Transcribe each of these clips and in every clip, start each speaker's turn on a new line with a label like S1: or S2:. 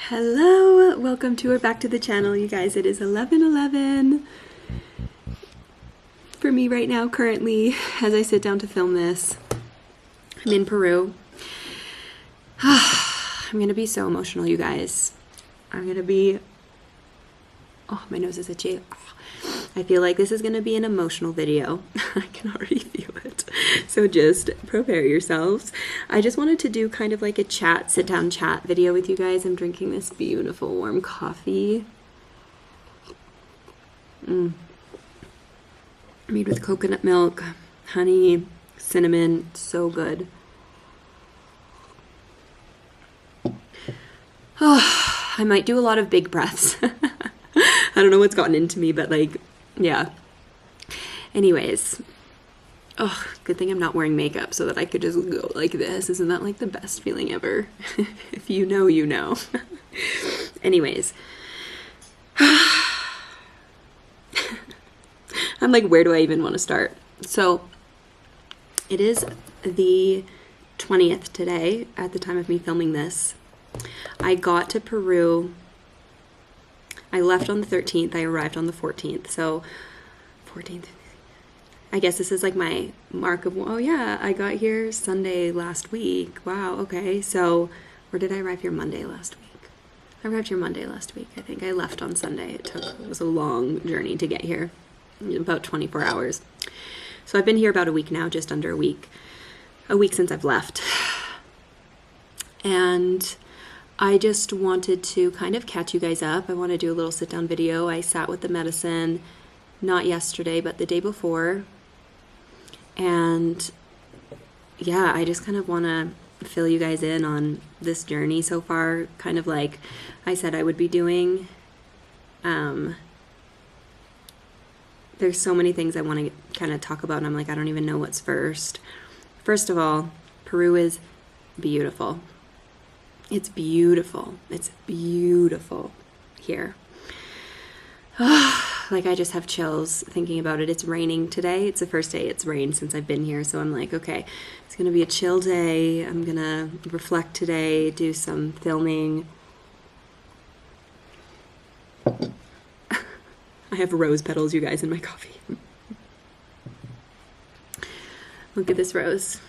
S1: Hello, welcome to or back to the channel, you guys. It is 11:11 for me right now, currently, as I sit down to film this. I'm in Peru. I'm gonna be so emotional, you guys. I'm gonna be... Oh, my nose is itchy. I feel like this is gonna be an emotional video. I can already feel it. So just prepare yourselves. I just wanted to do kind of like a chat, sit down chat video with you guys. I'm drinking this beautiful warm coffee. Made with coconut milk, honey, cinnamon, so good. Oh, I might do a lot of big breaths. I don't know what's gotten into me, but like, yeah. Anyways, oh, good thing I'm not wearing makeup so that I could just go like this. Isn't that like the best feeling ever? If you know, you know. Anyways. I'm like, where do I even want to start? So it is the 20th today at the time of me filming this. I got to Peru. I left on the 13th. I arrived on the 14th. So 14th. I guess this is like my mark of, oh yeah, I got here Sunday last week. Wow, okay. So, or did I arrive here Monday last week? I arrived here Monday last week, I think. I left on Sunday. It was a long journey to get here, about 24 hours. So I've been here about a week now, just under a week since I've left. And I just wanted to kind of catch you guys up. I want to do a little sit down video. I sat with the medicine, not yesterday, but the day before. And yeah, I just kind of want to fill you guys in on this journey so far, kind of like I said I would be doing. There's so many things I want to kind of talk about, and I'm like, I don't even know what's first. First of all, Peru is beautiful. It's beautiful. It's beautiful here. Like, I just have chills thinking about it. It's raining today. It's the first day it's rained since I've been here. So I'm like, okay, it's going to be a chill day. I'm going to reflect today, do some filming. I have rose petals, you guys, in my coffee. Look at this rose.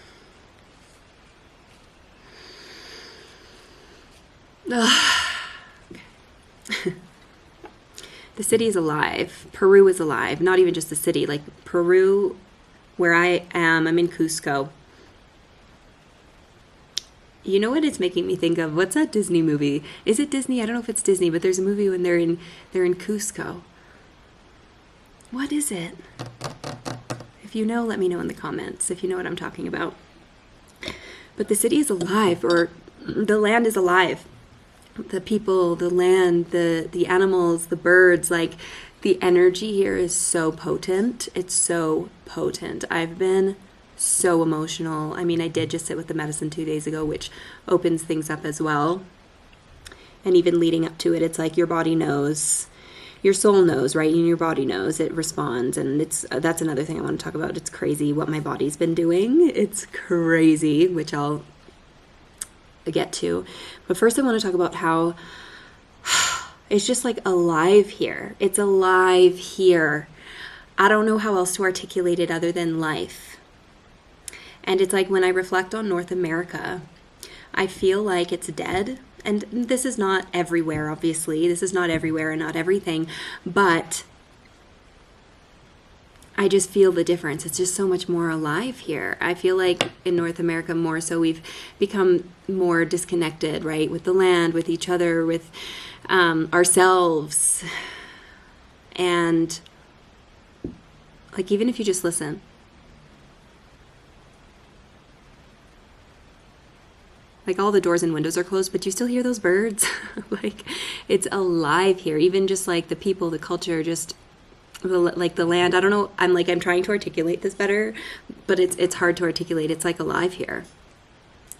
S1: The city is alive. Peru is alive. Not even just the city. Like Peru, where I am, I'm in Cusco. You know what it's making me think of? What's that Disney movie? Is it Disney? I don't know if it's Disney, but there's a movie when they're in Cusco. What is it? If you know, let me know in the comments if you know what I'm talking about. But the city is alive, or the land is alive. The people, the land, the animals, the birds, like the energy here is so potent. It's so potent. I've been so emotional. I mean, I did just sit with the medicine 2 days ago, which opens things up as well. And even leading up to it, it's like your body knows, your soul knows, right? And your body knows, it responds. And that's another thing I want to talk about. It's crazy what my body's been doing. It's crazy, which I'll get to. But first I want to talk about how it's just like alive here. It's alive here. I don't know how else to articulate it other than life. And it's like when I reflect on North America, I feel like it's dead. And this is not everywhere, obviously. This is not everywhere and not everything. But I just feel the difference. It's just so much more alive here. I feel like in North America more so we've become more disconnected, right? With the land, with each other, with ourselves. And like, even if you just listen. Like, all the doors and windows are closed, but you still hear those birds. Like, it's alive here. Even just like the people, the culture, just like the land. I don't know. I'm trying to articulate this better, but it's hard to articulate. It's like alive here.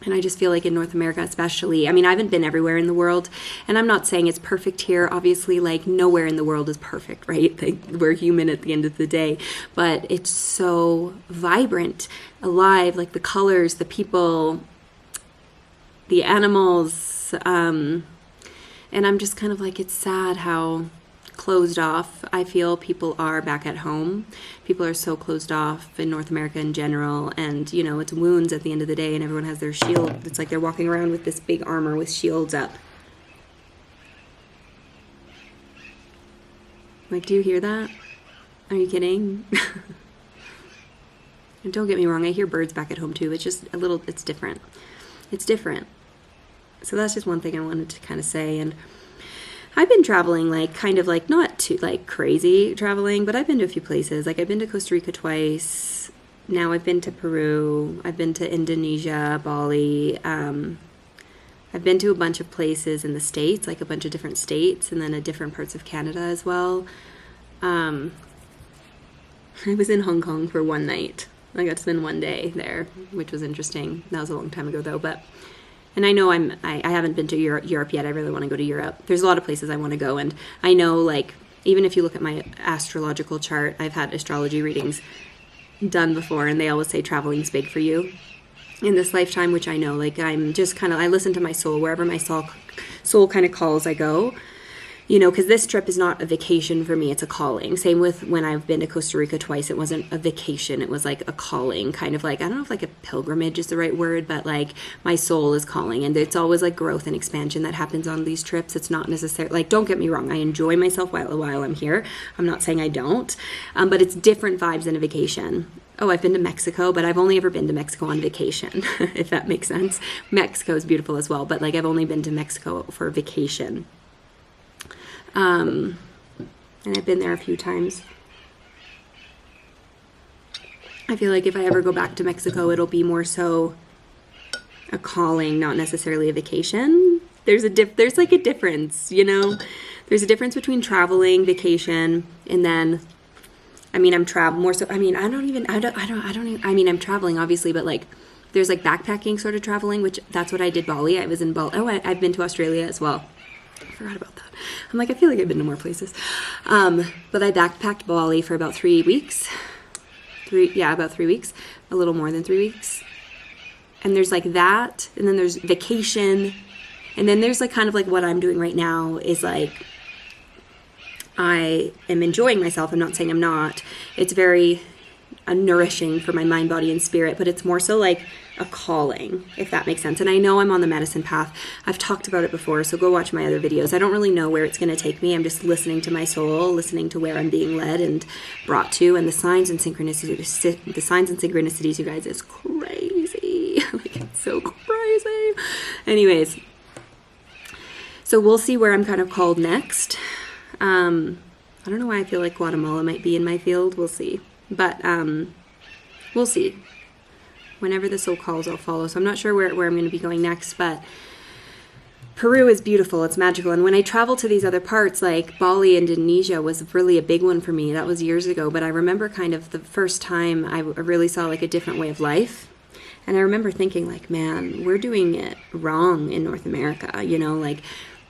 S1: And I just feel like in North America especially, I mean, I haven't been everywhere in the world, and I'm not saying it's perfect here. Obviously, like, nowhere in the world is perfect, right? Like, we're human at the end of the day, but it's so vibrant, alive, like the colors, the people, the animals, And I'm just kind of like, it's sad how closed off I feel people are back at home. People are so closed off in North America in general, and you know, it's wounds at the end of the day, and everyone has their shield. It's like they're walking around with this big armor with shields up. Like, do you hear that? Are you kidding? And don't get me wrong, I hear birds back at home too. It's just a little, it's different. It's different. So that's just one thing I wanted to kind of say. And I've been traveling, like, kind of like, not too, like, crazy traveling, but I've been to a few places. Like, I've been to Costa Rica twice. Now I've been to Peru. I've been to Indonesia, Bali. I've been to a bunch of places in the States, like a bunch of different states, and then different parts of Canada as well. I was in Hong Kong for one night. I got to spend one day there, which was interesting. That was a long time ago, though. And I know I haven't been to Europe yet. I really want to go to Europe. There's a lot of places I want to go, and I know, like, even if you look at my astrological chart, I've had astrology readings done before, and they always say traveling's big for you in this lifetime, which I know. Like, I'm just kind of, I listen to my soul. Wherever my soul kind of calls, I go. You know, because this trip is not a vacation for me, it's a calling. Same with when I've been to Costa Rica twice, it wasn't a vacation, it was like a calling, kind of like, I don't know if like a pilgrimage is the right word, but like my soul is calling, and it's always like growth and expansion that happens on these trips. It's not necessarily, like, don't get me wrong, I enjoy myself while I'm here. I'm not saying I don't, but it's different vibes than a vacation. Oh, I've been to Mexico, but I've only ever been to Mexico on vacation, if that makes sense. Mexico is beautiful as well, but like I've only been to Mexico for vacation. And I've been there a few times. I feel like if I ever go back to Mexico, it'll be more so a calling, not necessarily a vacation. There's like a difference, you know? There's a difference between traveling, vacation, and then, I mean, I'm traveling more so, I mean, I mean, I'm traveling obviously, but like, there's like backpacking sort of traveling, which that's what I did Bali. I was in Bali. Oh, I've been to Australia as well. I forgot about that. I'm like, I feel like I've been to more places. But I backpacked Bali for about 3 weeks. About 3 weeks. A little more than 3 weeks. And there's like that. And then there's vacation. And then there's like kind of like what I'm doing right now is like, I am enjoying myself. I'm not saying I'm not. It's very nourishing for my mind, body, and spirit, but it's more so like a calling, if that makes sense. And I know I'm on the medicine path. I've talked about it before, so go watch my other videos. I don't really know where it's going to take me. I'm just listening to my soul, listening to where I'm being led and brought to, and the signs and synchronicities, you guys, is crazy. Like, it's so crazy. Anyways, so we'll see where I'm kind of called next. I don't know why I feel like Guatemala might be in my field. We'll see. But we'll see. Whenever the soul calls, I'll follow. So I'm not sure where I'm going to be going next, but Peru is beautiful. It's magical. And when I travel to these other parts, like Bali, Indonesia was really a big one for me. That was years ago. But I remember kind of the first time I really saw like a different way of life. And I remember thinking like, man, we're doing it wrong in North America. You know, like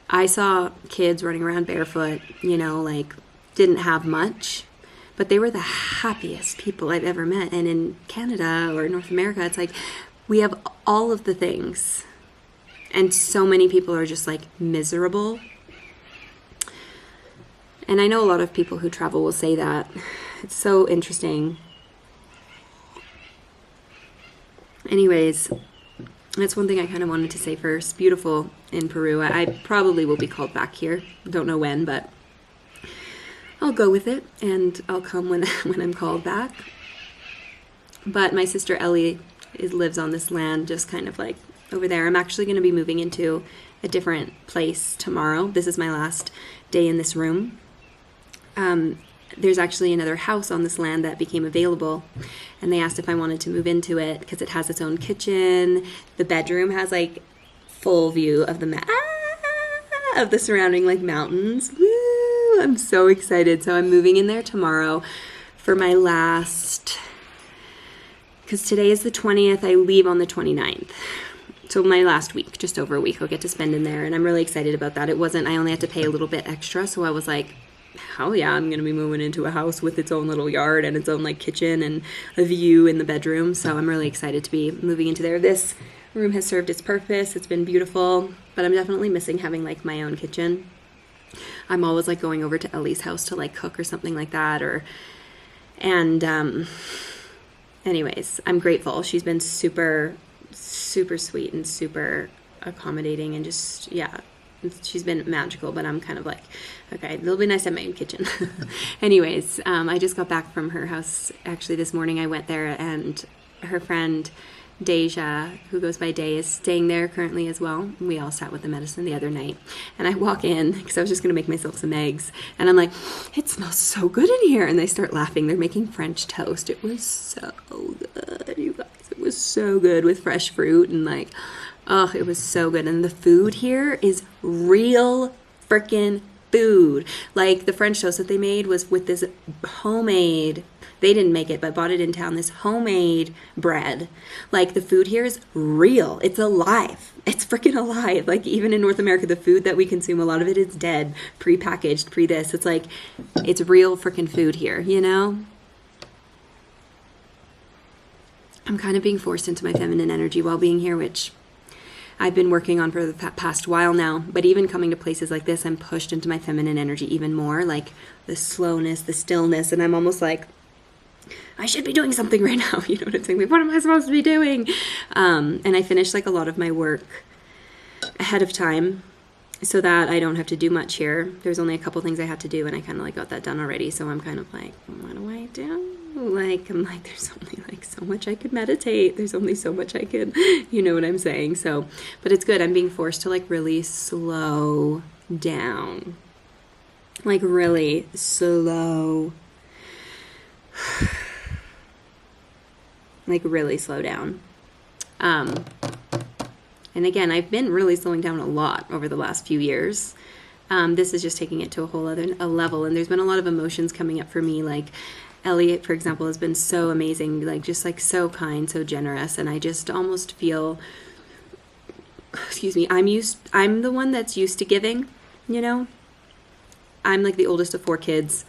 S1: I saw kids running around barefoot, you know, like didn't have much. But they were the happiest people I've ever met. And in Canada or North America, it's like we have all of the things. And so many people are just like miserable. And I know a lot of people who travel will say that. It's so interesting. Anyways, that's one thing I kind of wanted to say first. Beautiful in Peru. I probably will be called back here. Don't know when, but I'll go with it, and I'll come when I'm called back. But my sister Ellie lives on this land, just kind of like over there. I'm actually going to be moving into a different place tomorrow. This is my last day in this room. There's actually another house on this land that became available, and they asked if I wanted to move into it because it has its own kitchen. The bedroom has like full view of of the surrounding like mountains. Woo! I'm so excited. So I'm moving in there tomorrow for my last, because today is the 20th. I leave on the 29th. So my last week, just over a week, I'll get to spend in there. And I'm really excited about that. I only had to pay a little bit extra. So I was like, hell yeah, I'm going to be moving into a house with its own little yard and its own like kitchen and a view in the bedroom. So I'm really excited to be moving into there. This room has served its purpose. It's been beautiful, but I'm definitely missing having like my own kitchen. I'm always like going over to Ellie's house to like cook or something like that, anyways, I'm grateful. She's been super, super sweet and super accommodating and just, yeah, she's been magical, but I'm kind of like, okay, it'll be nice to have my own kitchen. Anyways, I just got back from her house. Actually, this morning I went there, and her friend Deja, who goes by Day, is staying there currently as well. We all sat with the medicine the other night, and I walk in because I was just going to make myself some eggs, and I'm like, it smells so good in here, and they start laughing. They're making French toast. It was so good, you guys. It was so good with fresh fruit, and like, oh, it was so good. And the food here is real freaking food. Like the French toast that they made was with this homemade, they didn't make it, but bought it in town, this homemade bread. Like the food here is real. It's alive. It's freaking alive. Like even in North America, the food that we consume, a lot of it is dead, pre-packaged, pre-this. It's like, it's real freaking food here, you know? I'm kind of being forced into my feminine energy while being here, which I've been working on for the past while now. But even coming to places like this, I'm pushed into my feminine energy even more, like the slowness, the stillness, and I'm almost like, I should be doing something right now. You know what I'm saying? Like, what am I supposed to be doing? And I finished like a lot of my work ahead of time so that I don't have to do much here. There's only a couple things I had to do, and I kind of like got that done already. So I'm kind of like, what do I do? Like, I'm like, there's only like so much I could meditate. There's only so much I could, you know what I'm saying? So, but it's good. I'm being forced to like really slow down. Like really slow. Like really slow down. And again, I've been really slowing down a lot over the last few years. This is just taking it to a whole other level. And there's been a lot of emotions coming up for me. Like Elliot, for example, has been so amazing, like just like so kind, so generous. And I just almost feel, excuse me, I'm the one that's used to giving, you know? I'm like the oldest of 4 kids.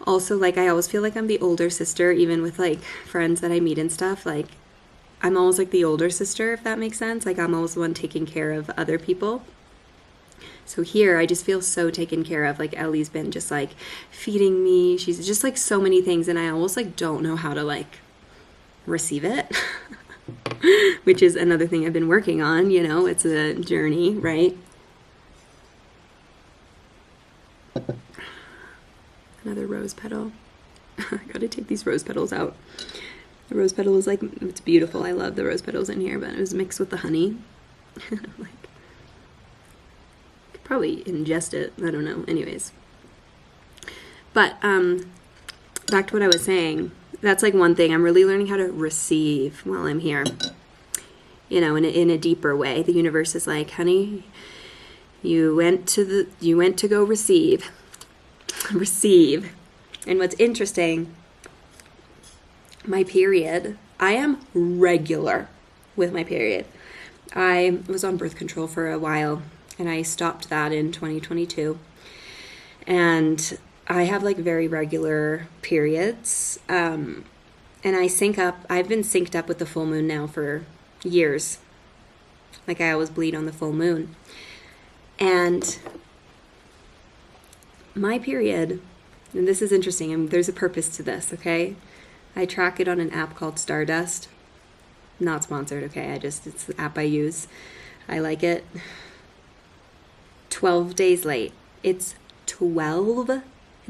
S1: Also, like, I always feel like I'm the older sister, even with like friends that I meet and stuff. Like, I'm always like the older sister, if that makes sense. Like, I'm always the one taking care of other people. So here, I just feel so taken care of. Like, Ellie's been just like feeding me. She's just like so many things, and I almost like don't know how to like receive it, which is another thing I've been working on. You know, it's a journey, right? Another rose petal. I gotta take these rose petals out. The rose petal is like, it's beautiful. I love the rose petals in here, but it was mixed with the honey. Like, could probably ingest it. I don't know. Anyways. But back to what I was saying. That's like one thing. I'm really learning how to receive while I'm here. You know, in a deeper way. The universe is like, honey, you went to go receive. Receive. And what's interesting, my period, I am regular with my period. I was on birth control for a while, and I stopped that in 2022. And I have like very regular periods. And I sync up. I've been synced up with the full moon now for years. Like I always bleed on the full moon. And my period, and this is interesting, and there's a purpose to this, okay? I track it on an app called Stardust. Not sponsored, okay? It's the app I use. I like it. 12 days late. It's 12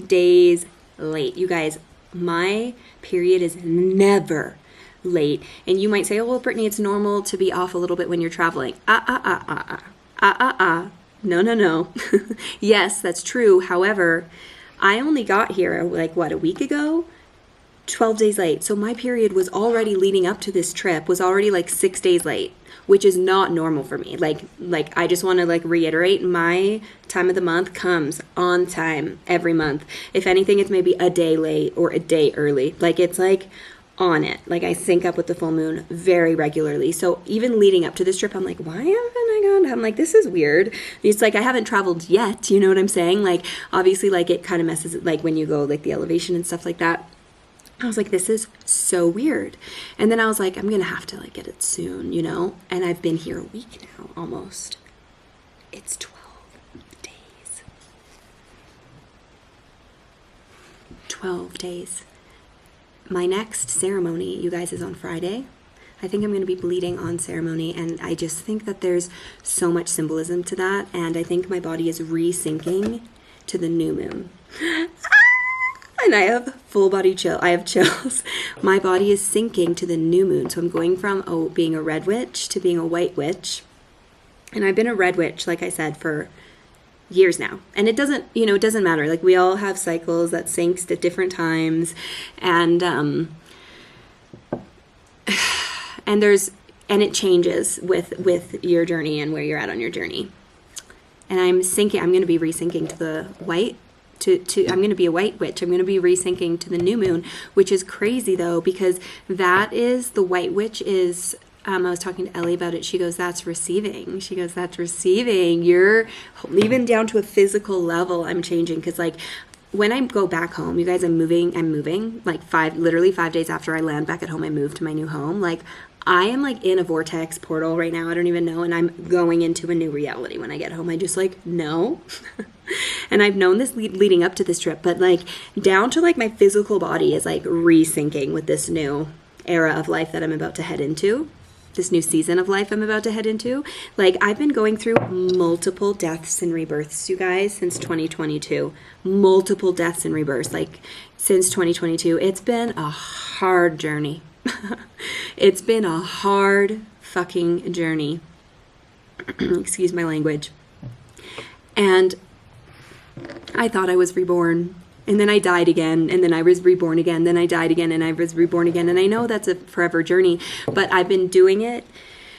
S1: days late. You guys, my period is never late. And you might say, oh, well, Brittany, it's normal to be off a little bit when you're traveling. No. Yes, that's true. However, I only got here like, a week ago? 12 days late. So my period was already leading up to this trip, was already like 6 days late, which is not normal for me. Like I just want to like reiterate, my time of the month comes on time every month. If anything, it's maybe a day late or a day early. Like it's like on it. Like I sync up with the full moon very regularly. So even leading up to this trip, I'm like, why haven't I gone? I'm like, this is weird. It's like I haven't traveled yet. You know what I'm saying? Like obviously like it kind of messes, like when you go like the elevation and stuff like that. I was like, this is so weird. And then I was like, I'm going to have to like get it soon, you know? And I've been here a week now, almost. It's 12 days. 12 days. My next ceremony, you guys, is on Friday. I think I'm going to be bleeding on ceremony, and I just think that there's so much symbolism to that, and I think my body is resyncing to the new moon. And I have full body chill. I have chills. My body is syncing to the new moon. So I'm going from being a red witch to being a white witch. And I've been a red witch, like I said, for years now. And it doesn't, it doesn't matter. Like, we all have cycles that syncs at different times. And it changes with your journey and where you're at on your journey. And I'm going to be resyncing to the white. I'm going to be a white witch. I'm going to be resyncing to the new moon, which is crazy though, because the white witch is, I was talking to Ellie about it. She goes, that's receiving. You're even down to a physical level. I'm changing. Cause like when I go back home, you guys, I'm moving like literally 5 days after I land back at home, I move to my new home. Like, I am like in a vortex portal right now. I don't even know. And I'm going into a new reality when I get home. I just like know. And I've known this leading up to this trip, but like down to like my physical body is like resyncing with this new era of life that I'm about to head into. This new season of life I'm about to head into. Like, I've been going through multiple deaths and rebirths, you guys, since 2022. Multiple deaths and rebirths. Like, since 2022. It's been a hard journey. It's been a hard fucking journey. Excuse my language. And I thought I was reborn, and then I died again, and then I was reborn again, then I died again, and I was reborn again. And I know that's a forever journey, but I've been doing it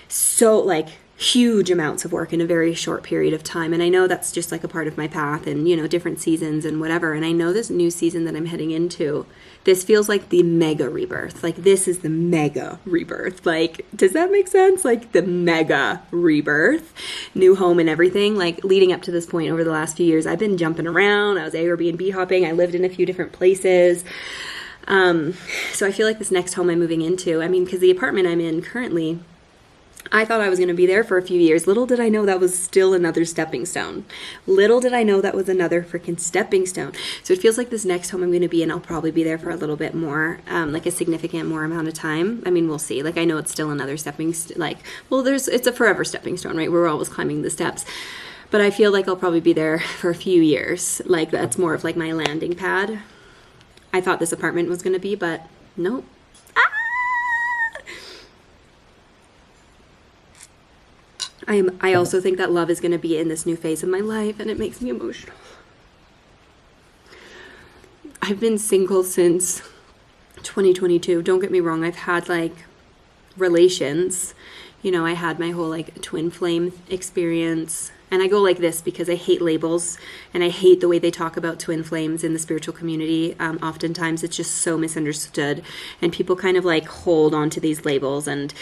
S1: so like huge amounts of work in a very short period of time. And I know that's just like a part of my path and, different seasons and whatever. And I know this new season that I'm heading into, this feels like the mega rebirth. Like, this is the mega rebirth. Like, does that make sense? Like, the mega rebirth, new home and everything. Like, leading up to this point over the last few years, I've been jumping around. I was Airbnb hopping. I lived in a few different places. So I feel like this next home I'm moving into, because the apartment I'm in currently, I thought I was going to be there for a few years. Little did I know that was still another stepping stone. Little did I know that was another freaking stepping stone. So it feels like this next home I'm going to be in, I'll probably be there for a little bit more, like a significant more amount of time. We'll see. Like, I know it's still another stepping, it's a forever stepping stone, right? We're always climbing the steps. But I feel like I'll probably be there for a few years. Like, that's more of like my landing pad. I thought this apartment was going to be, but nope. I also think that love is going to be in this new phase of my life, and it makes me emotional. I've been single since 2022. Don't get me wrong. I've had like relations. I had my whole like twin flame experience. And I go like this because I hate labels, and I hate the way they talk about twin flames in the spiritual community. Oftentimes it's just so misunderstood, and people kind of like hold on to these labels, and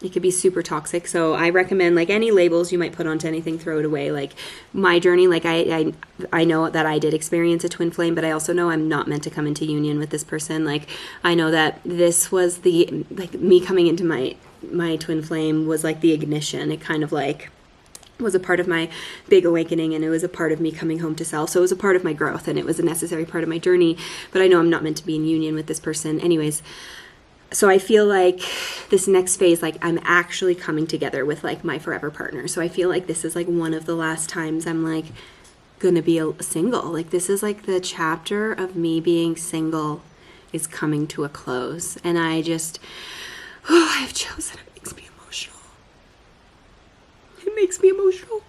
S1: it could be super toxic. So I recommend, like, any labels you might put onto anything, throw it away. Like, my journey, like, I know that I did experience a twin flame, but I also know I'm not meant to come into union with this person. Like, I know that this was me coming into my twin flame was like the ignition. It kind of like was a part of my big awakening, and it was a part of me coming home to self. So it was a part of my growth, and it was a necessary part of my journey, but I know I'm not meant to be in union with this person anyways. So I feel like this next phase, like, I'm actually coming together with like my forever partner. So I feel like this is like one of the last times I'm like gonna be single. Like, this is like the chapter of me being single is coming to a close. And I have chosen. It makes me emotional. It makes me emotional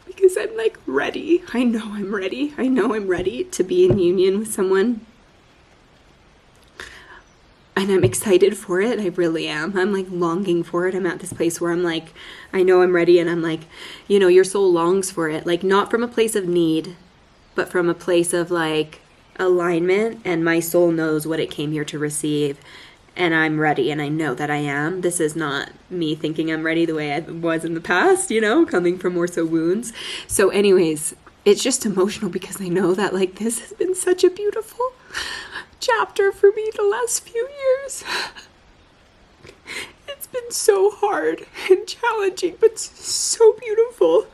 S1: because I'm like ready. I know I'm ready. I know I'm ready to be in union with someone. And I'm excited for it. I really am. I'm like longing for it. I'm at this place where I'm like, I know I'm ready. And I'm like, your soul longs for it. Like, not from a place of need, but from a place of like alignment. And my soul knows what it came here to receive. And I'm ready. And I know that I am. This is not me thinking I'm ready the way I was in the past, coming from more so wounds. So anyways, it's just emotional because I know that like this has been such a beautiful chapter for me the last few years. It's been so hard and challenging, but so beautiful.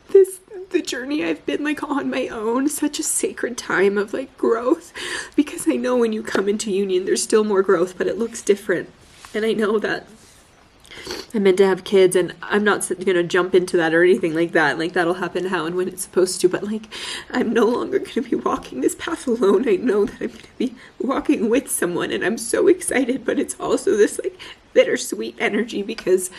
S1: The journey I've been like on my own, such a sacred time of like growth, because I know when you come into union there's still more growth, but it looks different. And I know that I'm meant to have kids, and I'm not going to jump into that or anything like that. Like, that'll happen how and when it's supposed to, but like, I'm no longer going to be walking this path alone. I know that I'm going to be walking with someone, and I'm so excited, but it's also this like bittersweet energy because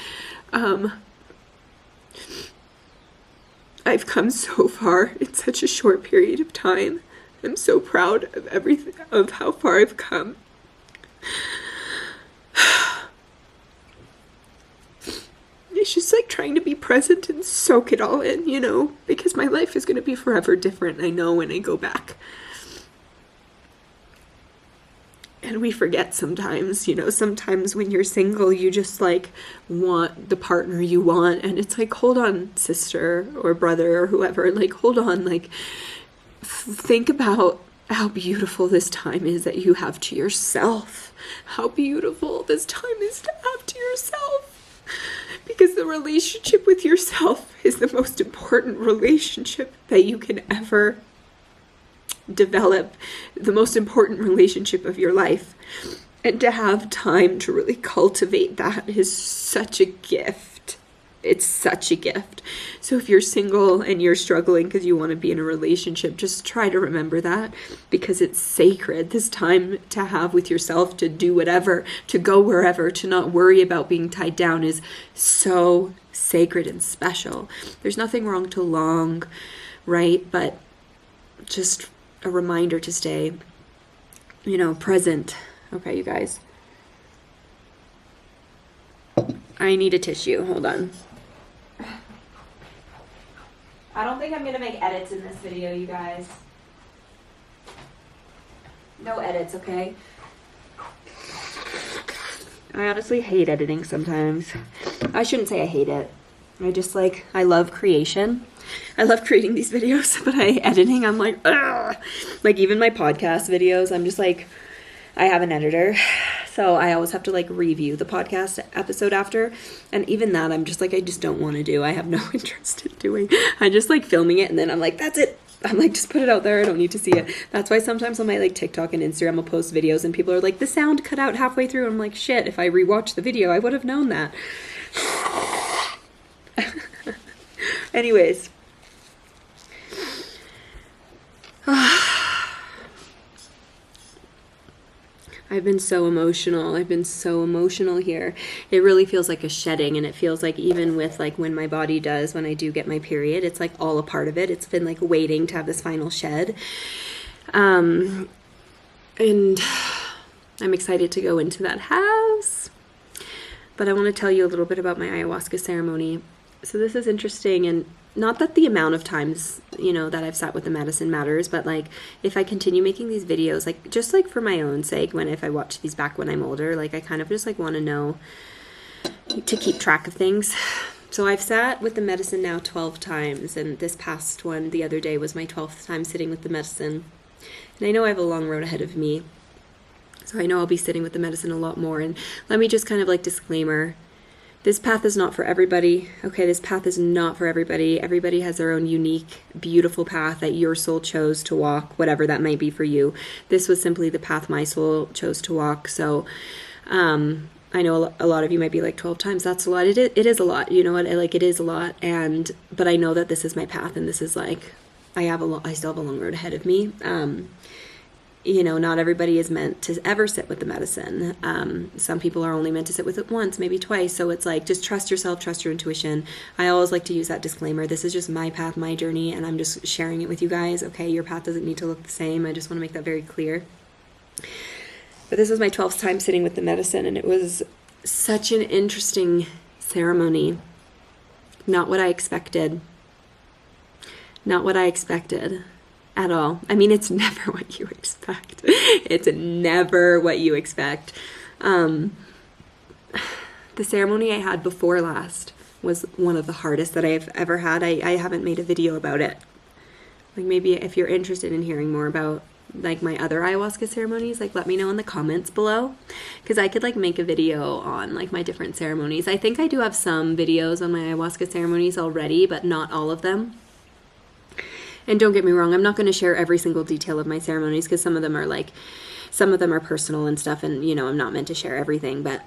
S1: I've come so far in such a short period of time. I'm so proud of everything, of how far I've come. It's just like trying to be present and soak it all in, you know, because my life is going to be forever different, I know, when I go back. And we forget sometimes, you know, sometimes when you're single, you just like want the partner you want. And it's like, hold on, sister or brother or whoever, like, hold on, like, think about how beautiful this time is that you have to yourself. How beautiful this time is to have to yourself. Because the relationship with yourself is the most important relationship that you can ever develop, the most important relationship of your life. And to have time to really cultivate that is such a gift. It's such a gift. So if you're single and you're struggling because you want to be in a relationship, just try to remember that, because it's sacred. This time to have with yourself, to do whatever, to go wherever, to not worry about being tied down is so sacred and special. There's nothing wrong to long, right? But just a reminder to stay, you know, present. Okay, you guys. I need a tissue. Hold on. I don't think I'm going to make edits in this video, you guys. No edits, okay? I honestly hate editing sometimes. I shouldn't say I hate it. I love creation. I love creating these videos, but editing, I'm like, ugh. Like, even my podcast videos, I'm just like, I have an editor, so I always have to like review the podcast episode after, and even that I'm just like, I just don't want to do. I have no interest in doing. I just like filming it, and then I'm like, that's it. I'm like, just put it out there. I don't need to see it. That's why sometimes on my like TikTok and Instagram I'll post videos and people are like, the sound cut out halfway through. I'm like, shit, if I rewatched the video I would have known that. Anyways. I've been so emotional here. It really feels like a shedding, and it feels like even with like when my body does, when I do get my period, it's like all a part of it. It's been like waiting to have this final shed. And I'm excited to go into that house. But I want to tell you a little bit about my ayahuasca ceremony. So this is interesting, and not that the amount of times, you know, that I've sat with the medicine matters, but like if I continue making these videos, like just like for my own sake, if I watch these back when I'm older, like I kind of just like want to know, to keep track of things. So I've sat with the medicine now 12 times, and this past one the other day was my 12th time sitting with the medicine. And I know I have a long road ahead of me, so I know I'll be sitting with the medicine a lot more. And let me just kind of like disclaimer, this path is not for everybody, okay? This path is not for everybody. Everybody has their own unique, beautiful path that your soul chose to walk, whatever that might be for you. This was simply the path my soul chose to walk. So I know a lot of you might be like, 12 times, that's a lot. It is a lot, you know what? Like, it is a lot. But I know that this is my path, and this is like, I still have a long road ahead of me. You know, not everybody is meant to ever sit with the medicine. Some people are only meant to sit with it once, maybe twice. So it's like, just trust yourself, trust your intuition. I always like to use that disclaimer. This is just my path, my journey, and I'm just sharing it with you guys. Okay, your path doesn't need to look the same. I just want to make that very clear. But this was my 12th time sitting with the medicine, and it was such an interesting ceremony. Not what I expected. Not what I expected. At all. I mean, it's never what you expect. It's never what you expect. The ceremony I had before last was one of the hardest that I've ever had. I haven't made a video about it. Like, maybe if you're interested in hearing more about like my other ayahuasca ceremonies, like let me know in the comments below, because I could like make a video on like my different ceremonies. I think I do have some videos on my ayahuasca ceremonies already, but not all of them. And don't get me wrong, I'm not going to share every single detail of my ceremonies, because some of them are personal and stuff, and you know, I'm not meant to share everything. But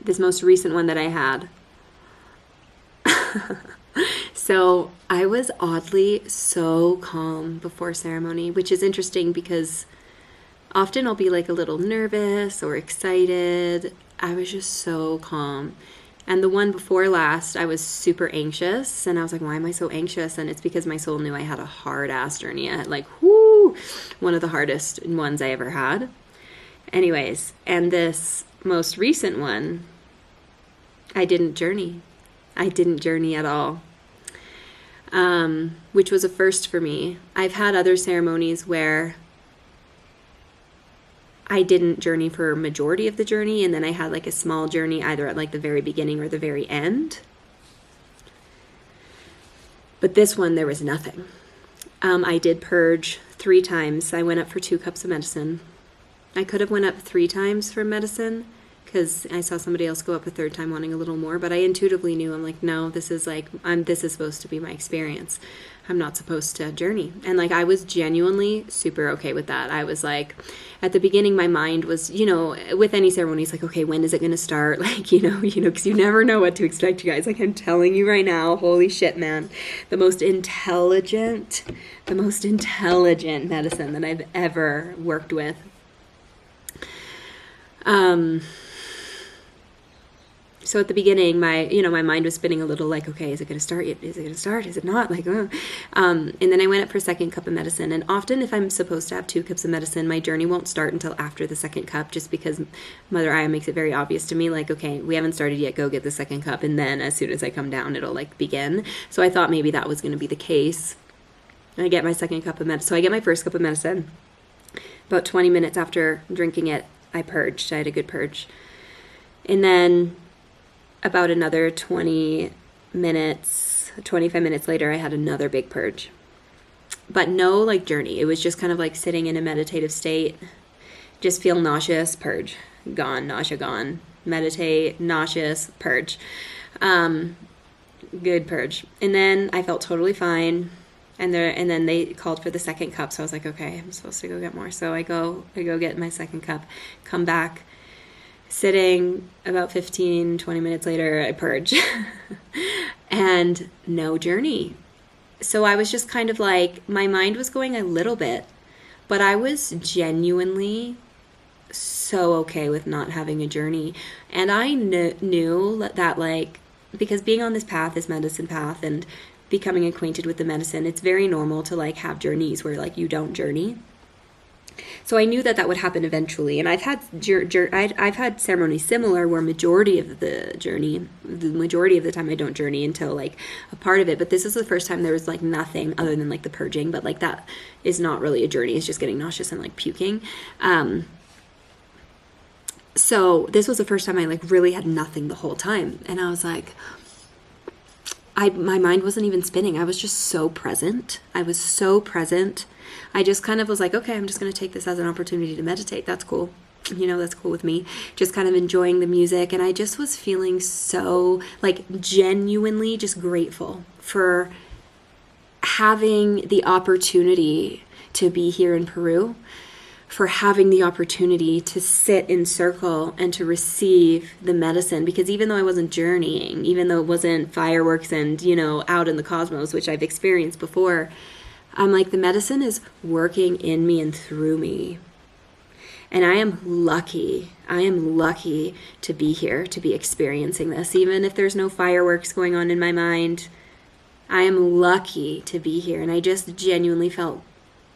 S1: this most recent one that I had, so I was oddly so calm before ceremony, which is interesting because often I'll be like a little nervous or excited. I was just so calm. And the one before last, I was super anxious, and I was like, why am I so anxious? And it's because my soul knew I had a hard-ass journey. I had like, whoo, one of the hardest ones I ever had. Anyways, and this most recent one, I didn't journey. I didn't journey at all, which was a first for me. I've had other ceremonies where I didn't journey for a majority of the journey, and then I had like a small journey either at like the very beginning or the very end. But this one, there was nothing. I did purge 3 times. I went up for 2 cups of medicine. I could have went up 3 times for medicine, because I saw somebody else go up a 3rd time wanting a little more, but I intuitively knew, I'm like, no, this is supposed to be my experience. I'm not supposed to journey. And like, I was genuinely super okay with that. I was like, at the beginning, my mind was, you know, with any ceremony, it's like, okay, when is it going to start? Like, you know, because you never know what to expect, you guys. Like, I'm telling you right now, holy shit, man, the most intelligent medicine that I've ever worked with. So at the beginning, my mind was spinning a little, like, okay, is it going to start yet? Is it going to start? Is it not? Like, and then I went up for 2nd cup of medicine. And often if I'm supposed to have 2 cups of medicine, my journey won't start until after the 2nd cup, just because Mother Aya makes it very obvious to me, like, okay, we haven't started yet, go get the 2nd cup. And then as soon as I come down, it'll like begin. So I thought maybe that was going to be the case. I get my 2nd cup of medicine. So I get my 1st cup of medicine. About 20 minutes after drinking it, I purged. I had a good purge. And then about another 25 minutes later, I had another big purge. But no like journey. It was just kind of like sitting in a meditative state. Just feel nauseous, purge. Gone, nausea gone. Meditate, nauseous, purge. Good purge. And then I felt totally fine. And then they called for the 2nd cup. So I was like, okay, I'm supposed to go get more. So I go get my 2nd cup, come back. Sitting about 15, 20 minutes later, I purge. And no journey. So I was just kind of like, my mind was going a little bit, but I was genuinely so okay with not having a journey. And I knew that, like, because being on this path, this medicine path, and becoming acquainted with the medicine, it's very normal to like have journeys where like you don't journey. So I knew that would happen eventually, and I've had I've had ceremonies similar where majority of the time I don't journey until like a part of it. But this is the first time there was like nothing other than like the purging. But like that is not really a journey; it's just getting nauseous and like puking. So this was the first time I like really had nothing the whole time, and I was like, my mind wasn't even spinning. I was just so present. I was so present. I just kind of was like, okay, I'm just going to take this as an opportunity to meditate. That's cool. You know, that's cool with me. Just kind of enjoying the music. And I just was feeling so like genuinely just grateful for having the opportunity to be here in Peru, for having the opportunity to sit in circle and to receive the medicine. Because even though I wasn't journeying, even though it wasn't fireworks and, you know, out in the cosmos, which I've experienced before, I'm like, the medicine is working in me and through me. And I am lucky to be here, to be experiencing this. Even if there's no fireworks going on in my mind, I am lucky to be here. And I just genuinely felt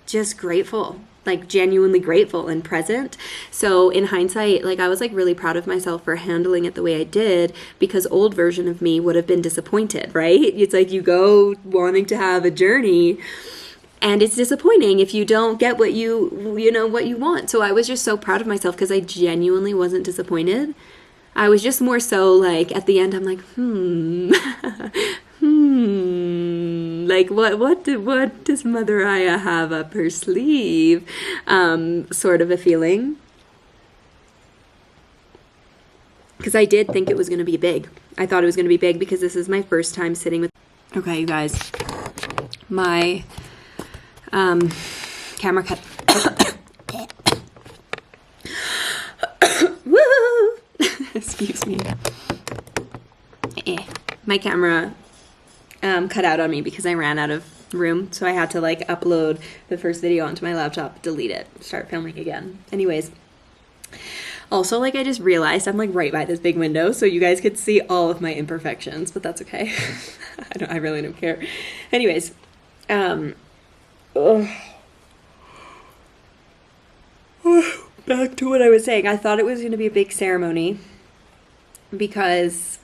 S1: just grateful, like genuinely grateful and present. So in hindsight, like I was like really proud of myself for handling it the way I did, because old version of me would have been disappointed, right? It's like you go wanting to have a journey, and it's disappointing if you don't get what you want. So I was just so proud of myself because I genuinely wasn't disappointed. I was just more so like at the end, I'm like, Like, what does Mother Aya have up her sleeve? Sort of a feeling. Because I did think it was going to be big. I thought it was going to be big because this is my first time sitting with... Okay, you guys. My camera cut... Woo! Excuse me. My camera cut out on me because I ran out of room. So I had to like upload the first video onto my laptop, delete it, start filming again. Anyways. Also, like, I just realized I'm, like, right by this big window, so you guys could see all of my imperfections, but that's okay. I really don't care. Anyways, back to what I was saying. I thought it was going to be a big ceremony because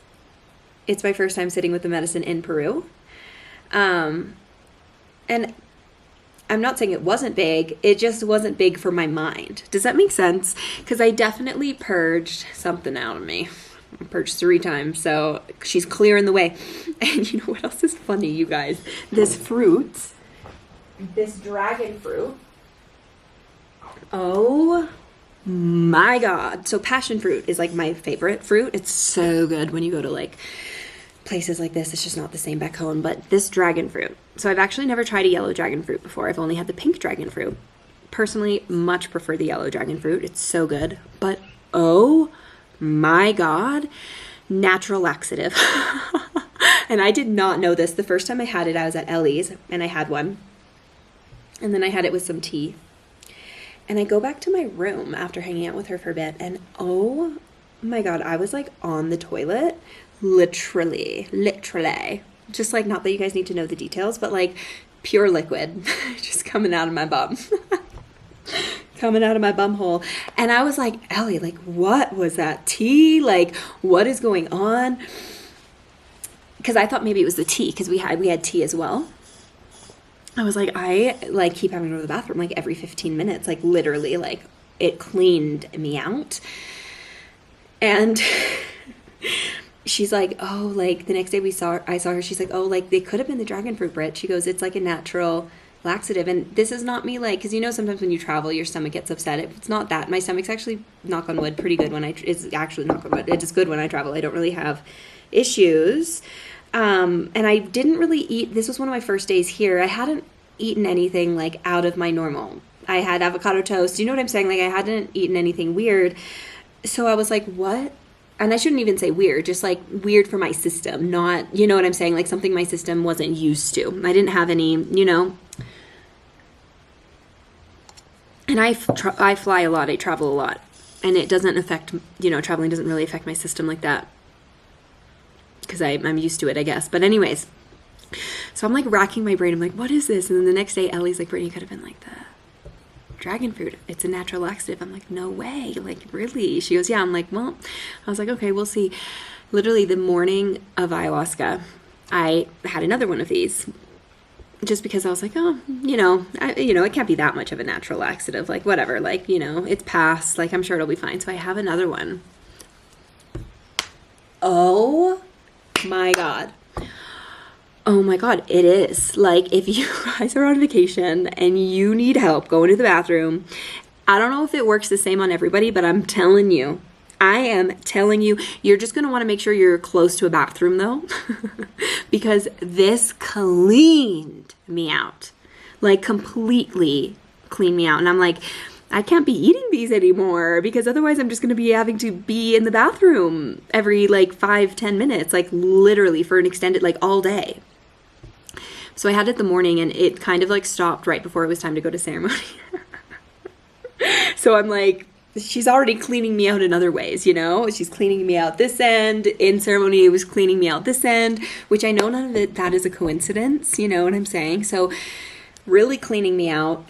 S1: it's my first time sitting with the medicine in Peru. And I'm not saying it wasn't big, it just wasn't big for my mind. Does that make sense? Because I definitely purged something out of me. I purged 3 times, so she's clearing the way. And you know what else is funny, you guys? This fruit, this dragon fruit, oh my God. So passion fruit is like my favorite fruit. It's so good when you go to like places like this. It's just not the same back home, but this dragon fruit. So I've actually never tried a yellow dragon fruit before. I've only had the pink dragon fruit. Personally, much prefer the yellow dragon fruit. It's so good. But oh my God, natural laxative. And I did not know this. The first time I had it, I was at Ellie's and I had one. And then I had it with some tea. And I go back to my room after hanging out with her for a bit. And oh my God, I was like on the toilet. Literally. Just like, not that you guys need to know the details, but like pure liquid just coming out of my bum. Coming out of my bum hole. And I was like, Ellie, like, what was that tea? Like, what is going on? Because I thought maybe it was the tea, because we had tea as well. I was like, I like keep having to go to the bathroom like every 15 minutes, like literally, like it cleaned me out. And she's like, oh, like the next day I saw her, she's like, oh, like they could have been the dragon fruit, Brit. She goes, it's like a natural laxative. And this is not me, like, because you know sometimes when you travel your stomach gets upset. It's not that. My stomach's actually, knock on wood, pretty good when it's actually knock on wood, it's good when I travel. I don't really have issues. And I didn't really eat, this was one of my first days here. I hadn't eaten anything like out of my normal. I had avocado toast, you know what I'm saying? Like I hadn't eaten anything weird. So I was like, what? And I shouldn't even say weird, just like weird for my system, not, you know what I'm saying? Like something my system wasn't used to. I didn't have any, you know. And I fly a lot, I travel a lot. And it doesn't affect, you know, traveling doesn't really affect my system like that. Because I'm used to it, I guess. But anyways, so I'm like racking my brain. I'm like, what is this? And then the next day, Ellie's like, Brittany, could have been like the dragon fruit. It's a natural laxative. I'm like, no way. Like, really? She goes, yeah. I'm like, well, I was like, okay, we'll see. Literally the morning of ayahuasca, I had another one of these. Just because I was like, oh, you know, it can't be that much of a natural laxative. Like, whatever. Like, you know, it's past. Like, I'm sure it'll be fine. So I have another one. Oh my God. Oh my God, it is. Like, if you guys are on vacation and you need help going to the bathroom, I don't know if it works the same on everybody, but I'm telling you, you're just going to want to make sure you're close to a bathroom though, because this cleaned me out, like completely cleaned me out. And I'm like, I can't be eating these anymore because otherwise I'm just going to be having to be in the bathroom every like 5-10 minutes, like literally for an extended, like all day. So I had it the morning and it kind of like stopped right before it was time to go to ceremony. So I'm like, she's already cleaning me out in other ways, you know? She's cleaning me out this end. In ceremony, it was cleaning me out this end, which I know none of that is a coincidence, you know what I'm saying? So really cleaning me out.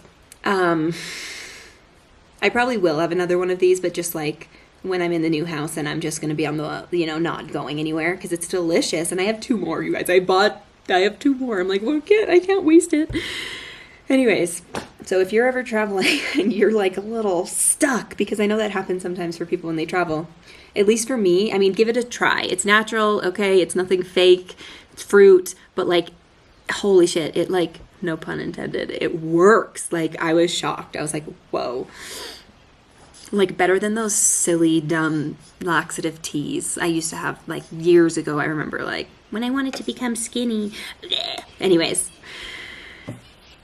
S1: I probably will have another one of these, but just like when I'm in the new house and I'm just going to be on the, you know, not going anywhere because it's delicious. And I have 2 more, you guys. I have 2 more. I'm like, well, I can't waste it. Anyways, so if you're ever traveling and you're like a little stuck, because I know that happens sometimes for people when they travel, at least for me, I mean, give it a try. It's natural, okay? It's nothing fake. It's fruit, but like holy shit, it like, no pun intended, it works. Like, I was shocked. I was like, whoa. Like, better than those silly, dumb laxative teas I used to have, like, years ago. I remember, like, when I wanted to become skinny. Bleh.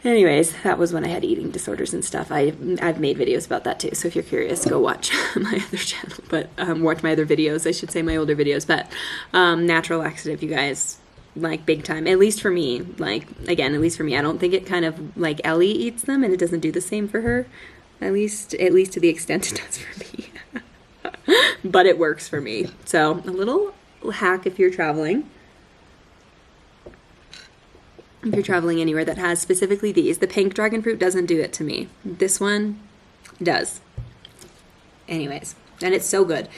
S1: Anyways, that was when I had eating disorders and stuff. I've made videos about that too. So if you're curious, go watch my other channel. But watch my other videos. I should say my older videos. But natural laxative, you guys, like, big time. At least for me. Like, again, at least for me. I don't think it kind of, like, Ellie eats them and it doesn't do the same for her. At least to the extent it does for me. But it works for me. So a little hack if you're traveling. If you're traveling anywhere that has specifically these. The pink dragon fruit doesn't do it to me. This one does. Anyways, and it's so good.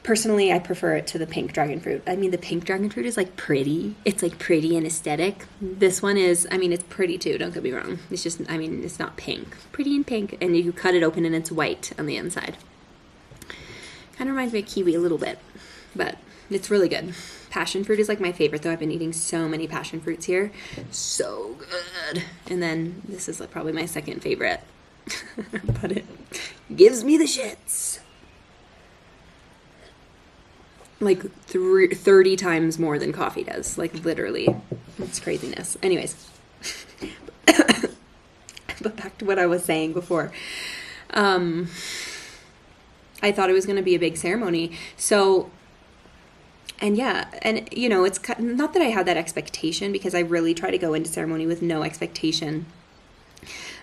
S1: Personally, I prefer it to the pink dragon fruit. I mean, the pink dragon fruit is like pretty. It's like pretty and aesthetic. This one is, I mean, it's pretty too. Don't get me wrong. It's just, I mean, it's not pink. Pretty and pink. And you cut it open and it's white on the inside. Kind of reminds me of kiwi a little bit. But it's really good. Passion fruit is like my favorite, though. I've been eating so many passion fruits here. So good. And then this is like probably my second favorite. But it gives me the shits. Like 30 times more than coffee does. Like, literally. It's craziness. Anyways. But back to what I was saying before. I thought it was going to be a big ceremony. So... And yeah, and you know, it's not that I had that expectation, because I really try to go into ceremony with no expectation.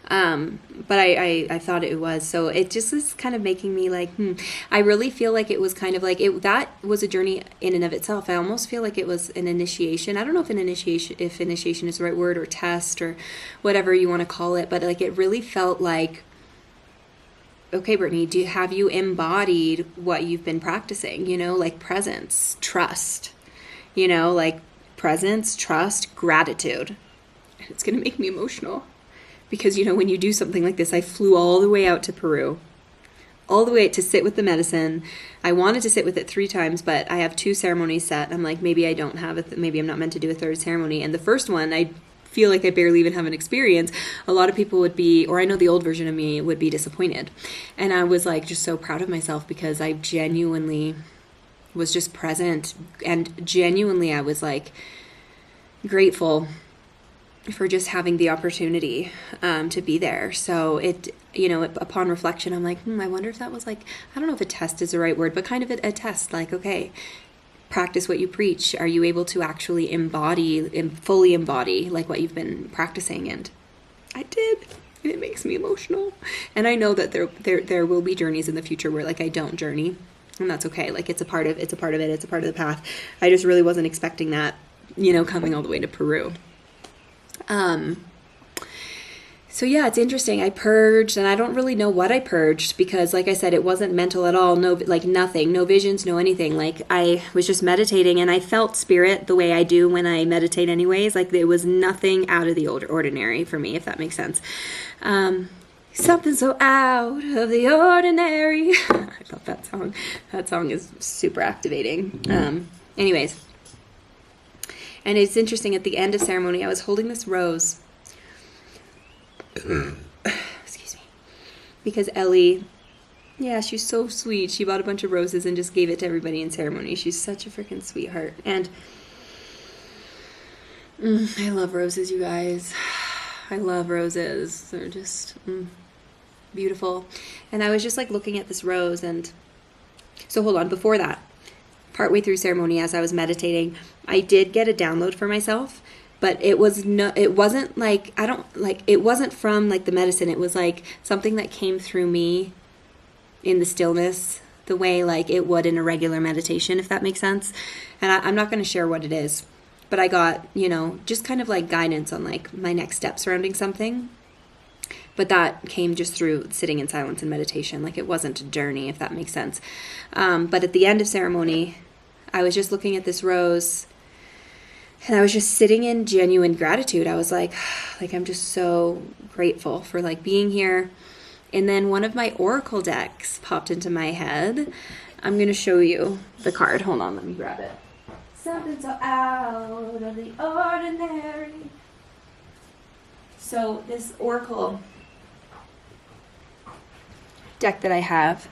S1: But I thought it was, so it just is kind of making me like, I really feel like it was kind of like, that was a journey in and of itself. I almost feel like it was an initiation. I don't know if initiation is the right word, or test, or whatever you want to call it, but like, it really felt like, okay, Brittany, have you embodied what you've been practicing? You know, like presence, trust, you know, like presence, trust, gratitude. And it's going to make me emotional because, you know, when you do something like this, I flew all the way out to Peru, all the way to sit with the medicine. I wanted to sit with it 3 times, but I have 2 ceremonies set. I'm like, maybe I don't have maybe I'm not meant to do a 3rd ceremony. And the first one, I feel like I barely even have an experience. A lot of people would be, or I know the old version of me would be disappointed. And I was like just so proud of myself because I genuinely was just present, and genuinely I was like grateful for just having the opportunity to be there. So it, you know, upon reflection, I'm like, I wonder if that was like, I don't know if a test is the right word, but kind of a test, like, okay, practice what you preach. Are you able to actually embody and fully embody like what you've been practicing? And I did, and it makes me emotional. And I know that there will be journeys in the future where like I don't journey, and that's okay. Like it's a part of the path. I just really wasn't expecting that, you know, coming all the way to Peru. So yeah, it's interesting. I purged, and I don't really know what I purged because, like I said, it wasn't mental at all. No, like nothing, no visions, no anything. Like I was just meditating, and I felt spirit the way I do when I meditate anyways. Like there was nothing out of the ordinary for me, if that makes sense. Something so out of the ordinary. I love that song. That song is super activating. Anyways. And it's interesting, at the end of ceremony, I was holding this rose. Excuse me. Because Ellie, yeah, she's so sweet. She bought a bunch of roses and just gave it to everybody in ceremony. She's such a freaking sweetheart. And I love roses, you guys. I love roses. They're just beautiful. And I was just like looking at this rose, and so hold on, before that, partway through ceremony, as I was meditating, I did get a download for myself. But it wasn't like, it wasn't from like the medicine. It was like something that came through me in the stillness, the way like it would in a regular meditation, if that makes sense. And I'm not going to share what it is, but I got, you know, just kind of like guidance on like my next step surrounding something. But that came just through sitting in silence and meditation. Like it wasn't a journey, if that makes sense. But at the end of ceremony, I was just looking at this rose, and I was just sitting in genuine gratitude. I was like I'm just so grateful for like being here. And then one of my oracle decks popped into my head. I'm going to show you the card. Hold on, let me grab it. Something so out of the ordinary. So this oracle deck that I have,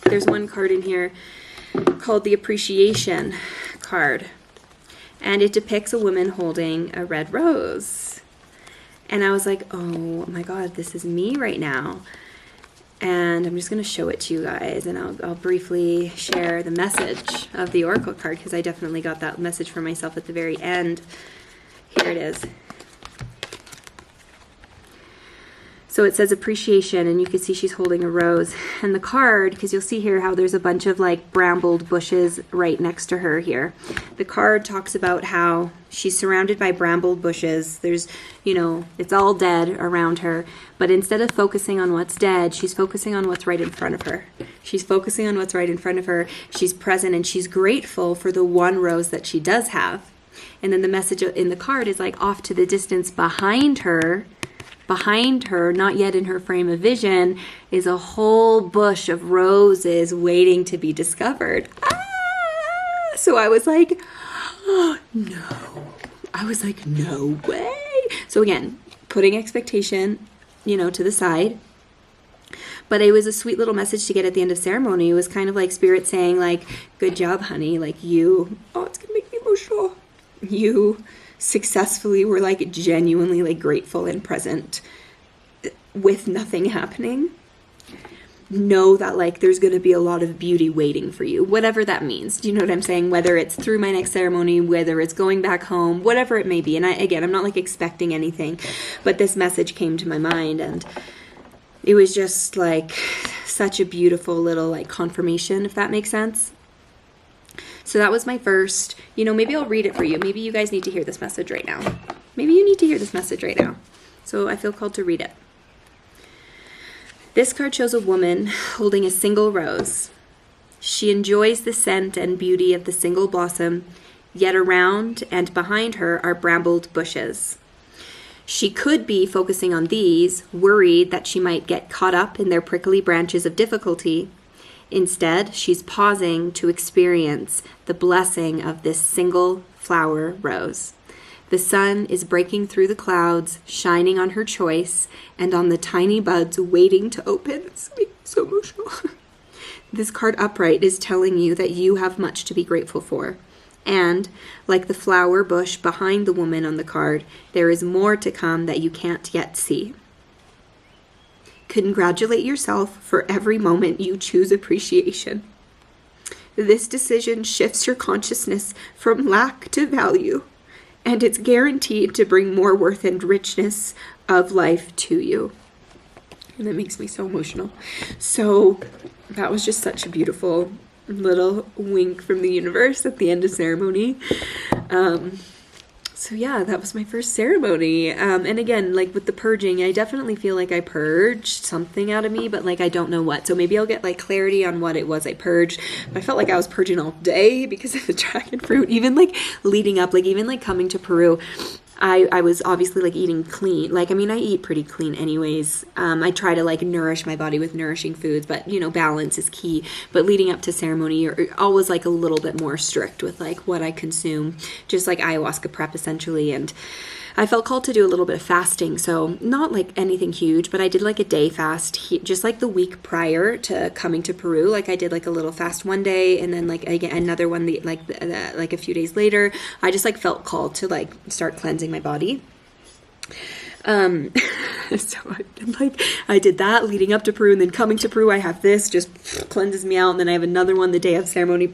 S1: there's one card in here called the Appreciation card. And it depicts a woman holding a red rose. And I was like, oh my God, this is me right now. And I'm just going to show it to you guys, and I'll briefly share the message of the oracle card, because I definitely got that message for myself at the very end. Here it is. So it says appreciation, and you can see she's holding a rose. And the card, because you'll see here how there's a bunch of like brambled bushes right next to her here. The card talks about how she's surrounded by brambled bushes. There's, you know, it's all dead around her. But instead of focusing on what's dead, she's focusing on what's right in front of her. She's focusing on what's right in front of her. She's present, and she's grateful for the one rose that she does have. And then the message in the card is like off to the distance behind her, not yet in her frame of vision, is a whole bush of roses waiting to be discovered. So I was like, oh, no. I was like, no way. So again, putting expectation, you know, to the side. But it was a sweet little message to get at the end of ceremony. It was kind of like Spirit saying, like, good job, honey. Like, you, oh, it's going to make me emotional. You successfully were like genuinely like grateful and present with nothing happening. Know that like there's going to be a lot of beauty waiting for you, whatever that means. Do you know what I'm saying? Whether it's through my next ceremony, whether it's going back home, whatever it may be. And I'm not like expecting anything, but this message came to my mind, and it was just like such a beautiful little like confirmation, if that makes sense. So that was my first, you know, maybe I'll read it for you. Maybe you guys need to hear this message right now. Maybe you need to hear this message right now. So I feel called to read it. This card shows a woman holding a single rose. She enjoys the scent and beauty of the single blossom, yet around and behind her are brambled bushes. She could be focusing on these, worried that she might get caught up in their prickly branches of difficulty. Instead, she's pausing to experience the blessing of this single flower rose. The sun is breaking through the clouds, shining on her choice and on the tiny buds waiting to open. It's so emotional. This card upright is telling you that you have much to be grateful for. And, like the flower bush behind the woman on the card, there is more to come that you can't yet see. Congratulate yourself for every moment you choose appreciation. This decision shifts your consciousness from lack to value, and it's guaranteed to bring more worth and richness of life to you. And that makes me so emotional. So that was just such a beautiful little wink from the universe at the end of ceremony. So yeah, that was my first ceremony. And again, like with the purging, I definitely feel like I purged something out of me, but like I don't know what. So maybe I'll get like clarity on what it was I purged. But I felt like I was purging all day because of the dragon fruit. Even like leading up, like even like coming to Peru, I was obviously like eating clean. Like, I mean, I eat pretty clean anyways. I try to like nourish my body with nourishing foods, but you know, balance is key. But leading up to ceremony, you're always like a little bit more strict with like what I consume, just like ayahuasca prep essentially. And I felt called to do a little bit of fasting. So not like anything huge, but I did like a day fast just like the week prior to coming to Peru. Like I did like a little fast one day and then like again, another one like a few days later. I just like felt called to like start cleansing my body. So I did that leading up to Peru, and then coming to Peru, I have this just cleanses me out, and then I have another one the day of ceremony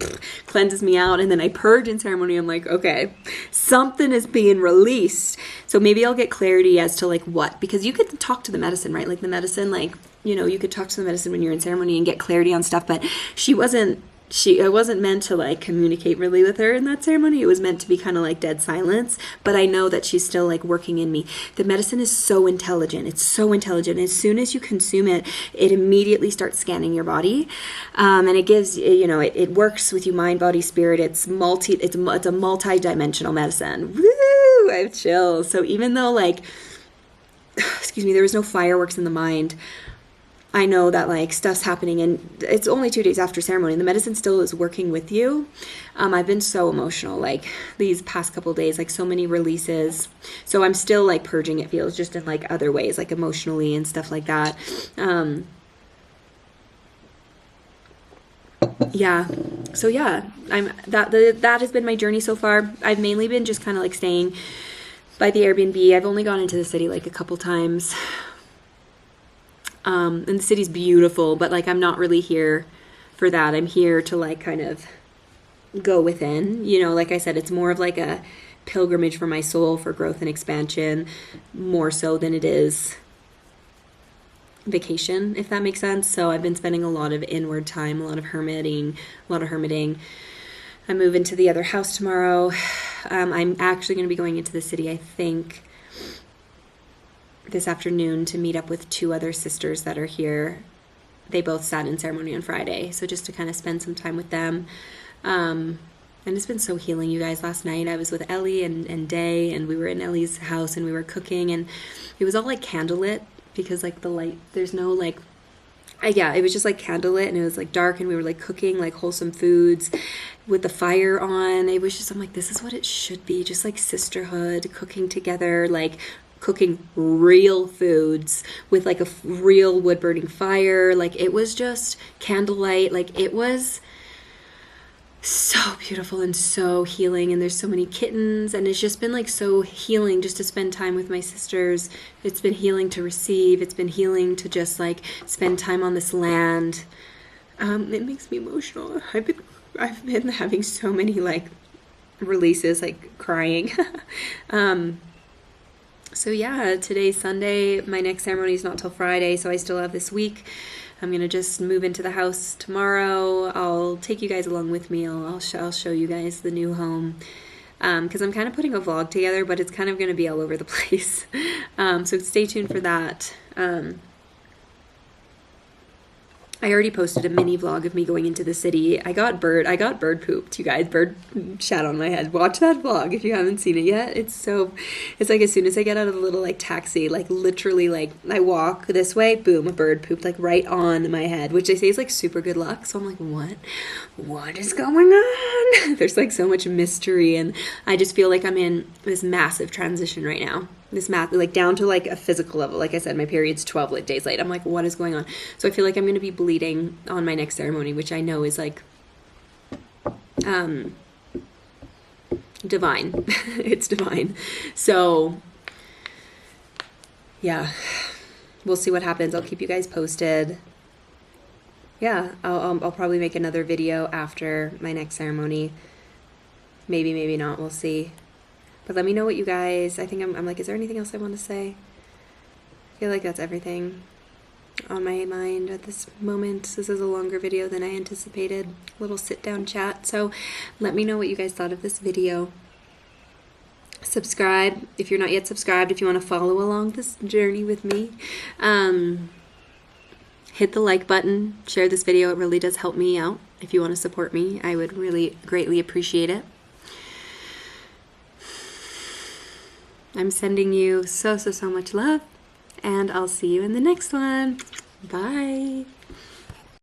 S1: cleanses me out, and then I purge in ceremony. I'm like, okay, something is being released. So maybe I'll get clarity as to like what, because you could talk to the medicine, right? Like the medicine, like, you know, you could talk to the medicine when you're in ceremony and get clarity on stuff, but I wasn't meant to like communicate really with her in that ceremony. It was meant to be kind of like dead silence, but I know that she's still like working in me. The medicine is so intelligent. It's so intelligent. As soon as you consume it, it immediately starts scanning your body. And it gives, you know, it works with you, mind, body, spirit. It's a multi-dimensional medicine. Woo! I have chills. So even though like, excuse me, there was no fireworks in the mind, I know that like stuff's happening, and it's only 2 days after ceremony. The medicine still is working with you. I've been so emotional like these past couple days, like so many releases. So I'm still like purging, it feels, just in like other ways, like emotionally and stuff like that. Yeah. So yeah, that has been my journey so far. I've mainly been just kind of like staying by the Airbnb. I've only gone into the city like a couple times. And the city's beautiful, but like I'm not really here for that. I'm here to like kind of go within, you know, like I said, it's more of like a pilgrimage for my soul, for growth and expansion, more so than it is vacation, if that makes sense. So I've been spending a lot of inward time, a lot of hermiting. I move into the other house tomorrow. I'm actually going to be going into the city, I think, this afternoon to meet up with 2 other sisters that are here. They both sat in ceremony on Friday, so just to kind of spend some time with them. And it's been so healing, you guys. Last night I was with Ellie and Day, and we were in Ellie's house and we were cooking, and it was all like candlelit because like the light, there's no like, yeah, it was just like candlelit, and it was like dark, and we were like cooking like wholesome foods with the fire on. It was just, I'm like, this is what it should be, just like sisterhood, cooking together, like cooking real foods with like a real wood burning fire. Like it was just candlelight. Like it was so beautiful and so healing, and there's so many kittens, and it's just been like so healing just to spend time with my sisters. It's been healing to receive. It's been healing to just like spend time on this land. It makes me emotional. I've been having so many like releases, like crying. So yeah, today's Sunday. My next ceremony is not till Friday, so I still have this week. I'm gonna just move into the house tomorrow. I'll take you guys along with me. I'll show you guys the new home, because I'm kind of putting a vlog together, but it's kind of gonna be all over the place. So stay tuned for that. I already posted a mini vlog of me going into the city. I got bird pooped, you guys. Bird shat on my head. Watch that vlog if you haven't seen it yet. It's like as soon as I get out of the little like taxi, like literally like I walk this way, boom, a bird pooped like right on my head, which they say is like super good luck. So I'm like, what is going on? There's like so much mystery, and I just feel like I'm in this massive transition right now. Like down to like a physical level. Like I said, my period's 12 days late. I'm like, what is going on? So I feel like I'm going to be bleeding on my next ceremony, which I know is like divine. It's divine. So yeah, we'll see what happens. I'll keep you guys posted. Yeah, I'll probably make another video after my next ceremony. Maybe not. We'll see. But let me know what you guys, I think I'm like, is there anything else I want to say? I feel like that's everything on my mind at this moment. This is a longer video than I anticipated. A little sit down chat. So let me know what you guys thought of this video. Subscribe if you're not yet subscribed, if you want to follow along this journey with me. Hit the like button, share this video. It really does help me out. If you want to support me, I would really greatly appreciate it. I'm sending you so much love, and I'll see you in the next one. Bye.